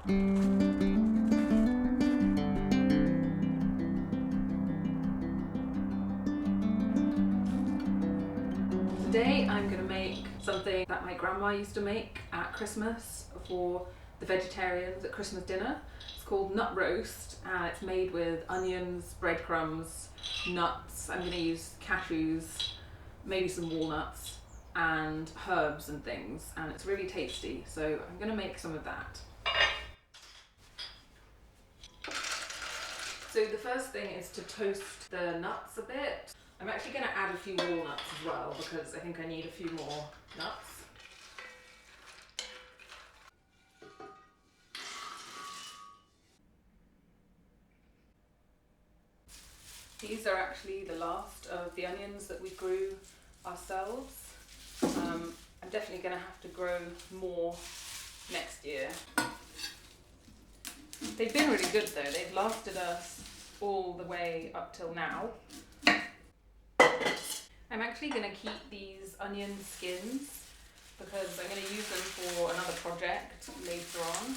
Today I'm going to make something that my grandma used to make at Christmas for the vegetarians at Christmas dinner. It's called nut roast and it's made with onions, breadcrumbs, nuts. I'm going to use cashews, maybe some walnuts and herbs and things, and it's really tasty, so I'm going to make some of that. So the first thing is to toast the nuts a bit. I'm actually going to add a few walnuts as well because I think I need a few more nuts. These are actually the last of the onions that we grew ourselves. I'm definitely going to have to grow more next year. They've been really good though, they've lasted us all the way up till now. I'm actually going to keep these onion skins because I'm going to use them for another project later on.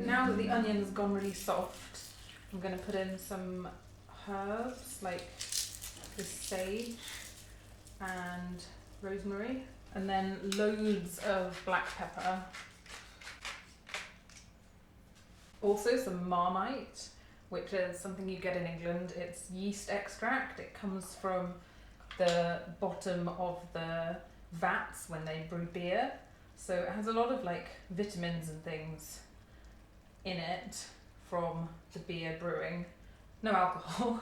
Now that the onion's gone really soft, I'm going to put in some herbs like this sage and rosemary, and then loads of black pepper. Also some Marmite, which is something you get in England. It's yeast extract. It comes from the bottom of the vats when they brew beer. So it has a lot of like vitamins and things in it from the beer brewing. No alcohol.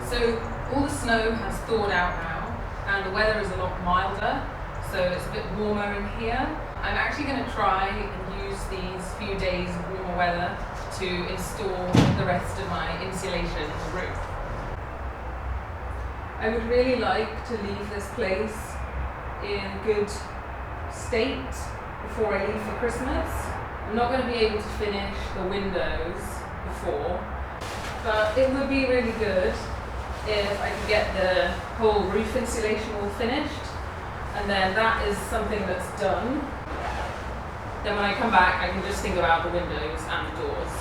So all the snow has thawed out now and the weather is a lot milder, so it's a bit warmer in here. I'm actually going to try and use these few days of warmer weather to install the rest of my insulation in the roof. I would really like to leave this place in good state before I leave for Christmas. I'm not going to be able to finish the windows before, but it would be really good if I can get the whole roof insulation all finished, and then that is something that's done. Then when I come back I can just think about the windows and the doors.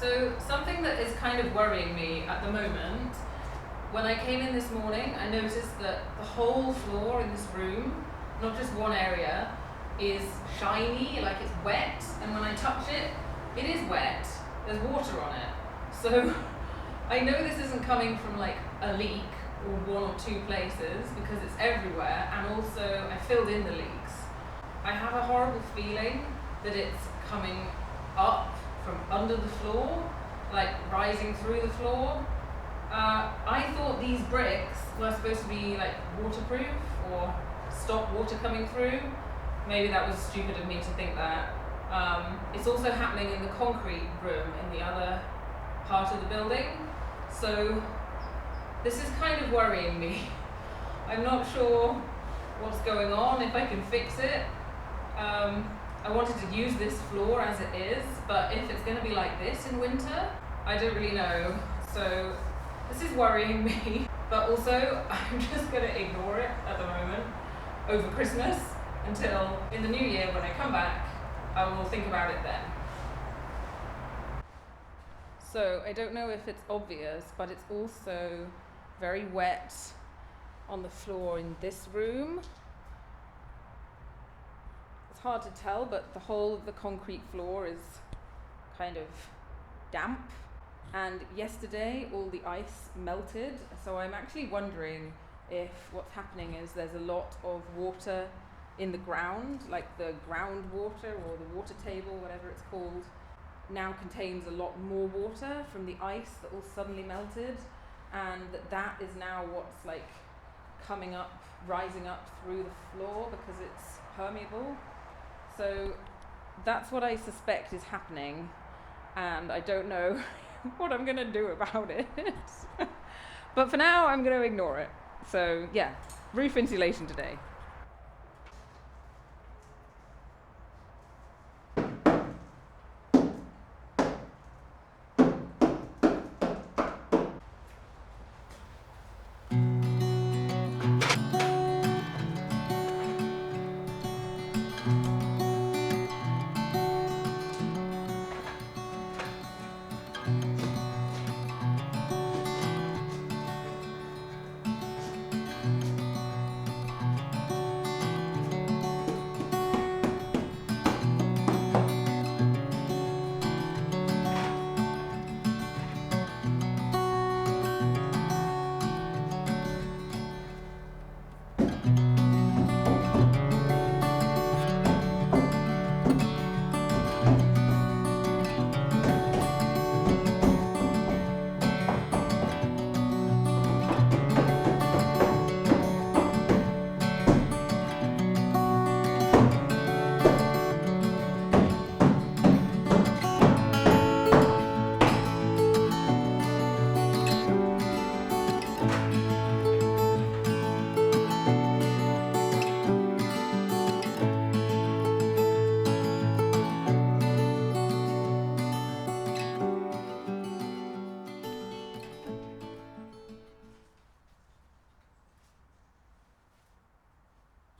So something that is kind of worrying me at the moment, when I came in this morning, I noticed that the whole floor in this room, not just one area, is shiny, like it's wet, and when I touch it, it is wet. There's water on it. So I know this isn't coming from like a leak or one or two places because it's everywhere, and also I filled in the leaks. I have a horrible feeling that it's coming up from under the floor, like rising through the floor. I thought these bricks were supposed to be like waterproof or stop water coming through. Maybe that was stupid of me to think that. It's also happening in the concrete room in the other part of the building. So this is kind of worrying me. I'm not sure what's going on, if I can fix it. I wanted to use this floor as it is, but if it's going to be like this in winter, I don't really know. So this is worrying me, but also I'm just going to ignore it at the moment over Christmas until in the new year when I come back, I will think about it then. So I don't know if it's obvious, but it's also very wet on the floor in this room. It's hard to tell, but the whole of the concrete floor is kind of damp. And yesterday all the ice melted, so I'm actually wondering if what's happening is there's a lot of water in the ground, like the groundwater or the water table, whatever it's called, now contains a lot more water from the ice that all suddenly melted, and that is now what's like coming up, rising up through the floor because it's permeable. So that's what I suspect is happening, and I don't know what I'm going to do about it. But for now, I'm going to ignore it. So yeah, roof insulation today.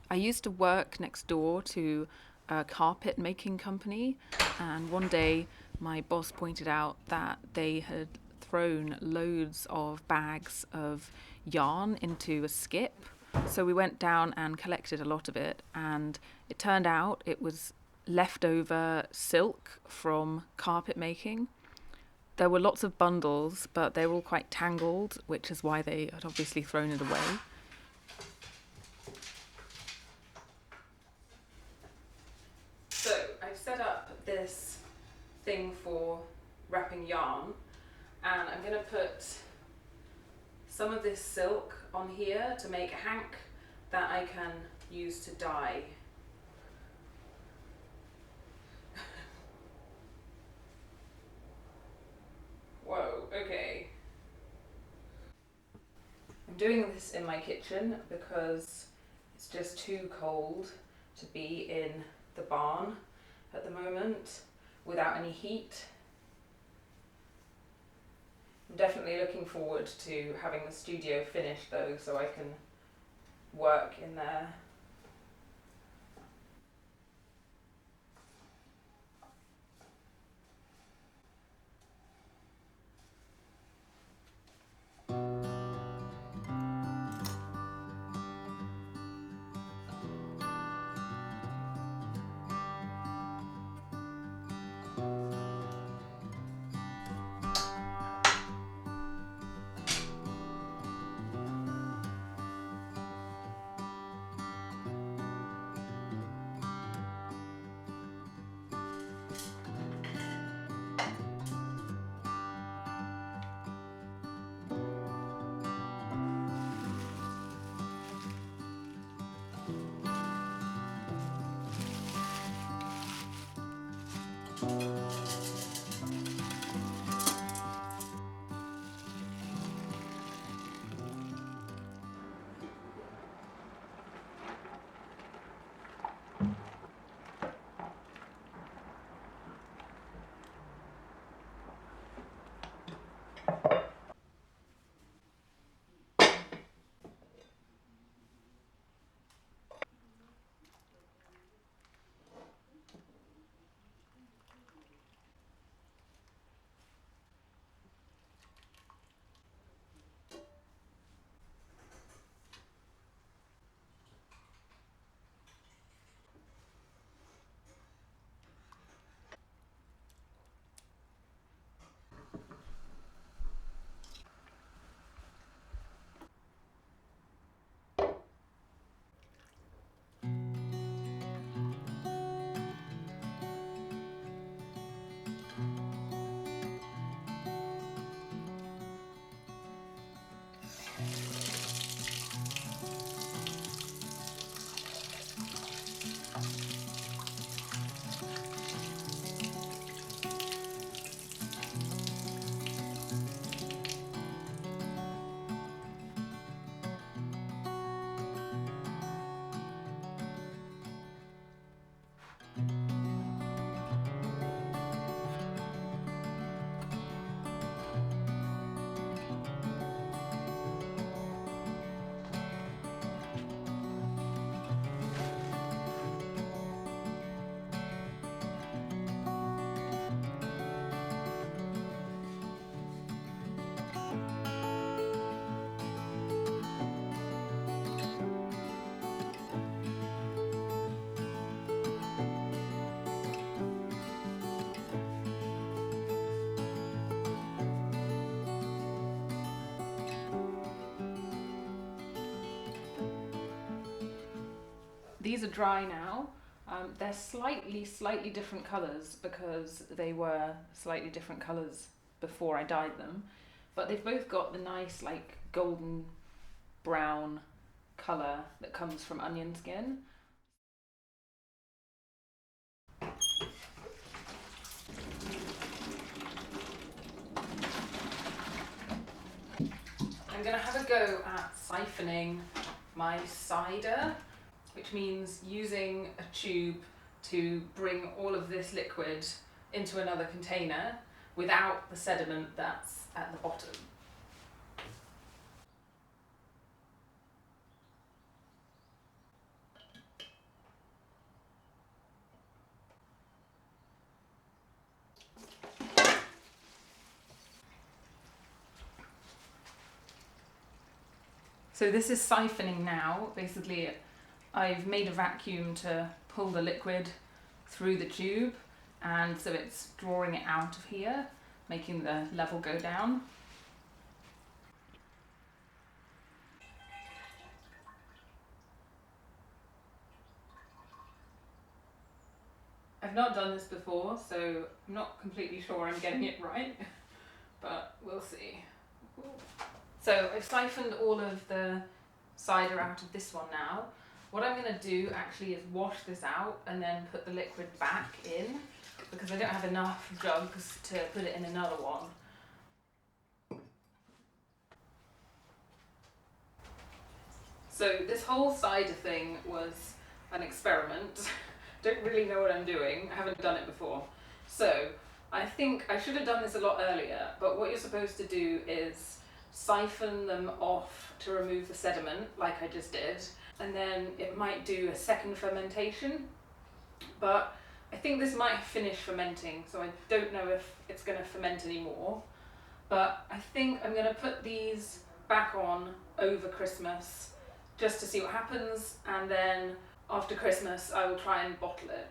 I used to work next door to a carpet making company, and one day my boss pointed out that they had thrown loads of bags of yarn into a skip. So we went down and collected a lot of it, and it turned out it was leftover silk from carpet making. There were lots of bundles, but they were all quite tangled, which is why they had obviously thrown it away. So I've set up this thing for wrapping yarn, and I'm going to put some of this silk on here to make a hank that I can use to dye. Whoa, okay. I'm doing this in my kitchen because it's just too cold to be in the barn at the moment without any heat. I'm definitely looking forward to having the studio finished though, so I can work in there. These are dry now. They're slightly different colours because they were slightly different colours before I dyed them, but they've both got the nice like golden brown colour that comes from onion skin. I'm going to have a go at siphoning my cider, which means using a tube to bring all of this liquid into another container without the sediment that's at the bottom. So this is siphoning now. Basically, I've made a vacuum to pull the liquid through the tube, and so it's drawing it out of here, making the level go down. I've not done this before, so I'm not completely sure I'm getting it right, but we'll see. So I've siphoned all of the cider out of this one now. What I'm going to do actually is wash this out and then put the liquid back in, because I don't have enough jugs to put it in another one. So this whole cider thing was an experiment. Don't really know what I'm doing. I haven't done it before. So I think I should have done this a lot earlier, but what you're supposed to do is siphon them off to remove the sediment, like I just did, and then it might do a second fermentation, but I think this might have finished fermenting, so I don't know if it's going to ferment anymore. But I think I'm going to put these back on over Christmas just to see what happens, and then after Christmas I will try and bottle it.